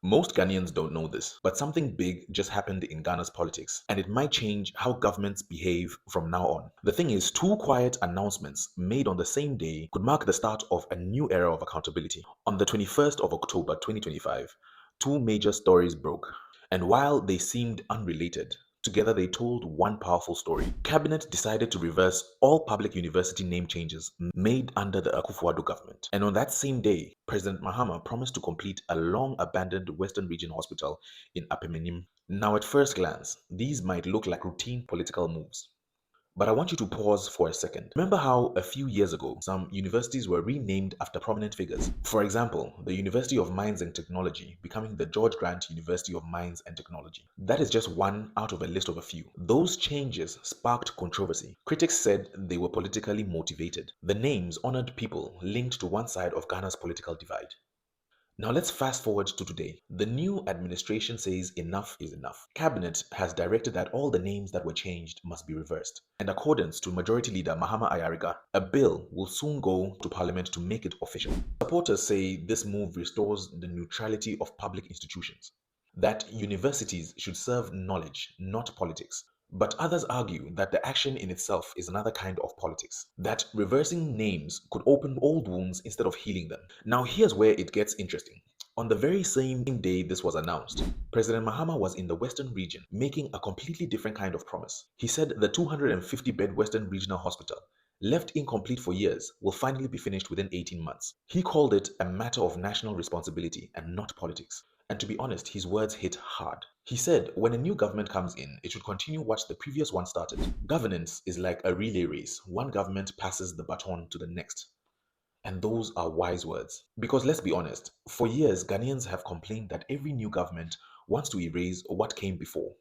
Most Ghanaians don't know this, but something big just happened in Ghana's politics, and it might change how governments behave from now on. The thing is, two quiet announcements made on the same day could mark the start of a new era of accountability. On the 21st of October 2025, two major stories broke, and while they seemed unrelated, together they told one powerful story. Cabinet decided to reverse all public university name changes made under the Akufo-Addo government. And on that same day, President Mahama promised to complete a long-abandoned Western Region hospital in Apemenim. Now at first glance, these might look like routine political moves. But I want you to pause for a second. Remember how a few years ago, some universities were renamed after prominent figures? For example, the University of Mines and Technology becoming the George Grant University of Mines and Technology. That is just one out of a list of a few. Those changes sparked controversy. Critics said they were politically motivated. The names honored people linked to one side of Ghana's political divide. Now let's fast forward to today. The new administration says enough is enough. Cabinet has directed that all the names that were changed must be reversed. And according to Majority Leader Mahama Ayariga, a bill will soon go to Parliament to make it official. Supporters say this move restores the neutrality of public institutions, that universities should serve knowledge, not politics. But others argue that the action in itself is another kind of politics, that reversing names could open old wounds instead of healing them. Now, here's where it gets interesting. On the very same day this was announced, President Mahama was in the Western region making a completely different kind of promise. He said the 250-bed Western Regional Hospital, left incomplete for years, will finally be finished within 18 months. He called it a matter of national responsibility and not politics. And to be honest, his words hit hard. He said when a new government comes in, it should continue what the previous one started. Governance is like a relay race. One government passes the baton to the next. And those are wise words. Because let's be honest, for years, Ghanaians have complained that every new government wants to erase what came before.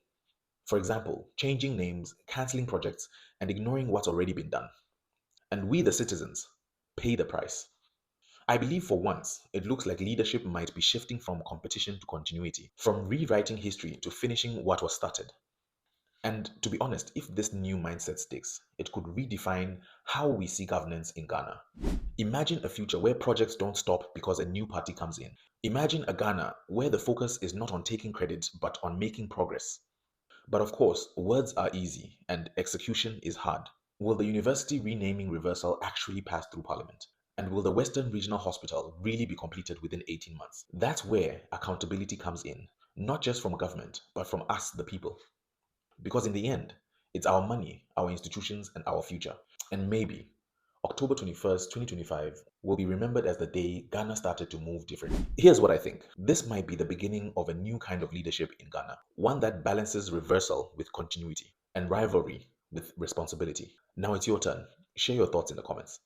For example, changing names, cancelling projects, and ignoring what's already been done. And we, the citizens, pay the price. I believe for once, it looks like leadership might be shifting from competition to continuity, from rewriting history to finishing what was started. And to be honest, if this new mindset sticks, it could redefine how we see governance in Ghana. Imagine a future where projects don't stop because a new party comes in. Imagine a Ghana where the focus is not on taking credit but on making progress. But of course, words are easy and execution is hard. Will the university renaming reversal actually pass through Parliament? And will the Western Regional Hospital really be completed within 18 months? That's where accountability comes in, not just from government, but from us, the people. Because in the end, it's our money, our institutions, and our future. And maybe October 21st, 2025 will be remembered as the day Ghana started to move differently. Here's what I think. This might be the beginning of a new kind of leadership in Ghana, one that balances reversal with continuity and rivalry with responsibility. Now it's your turn. Share your thoughts in the comments.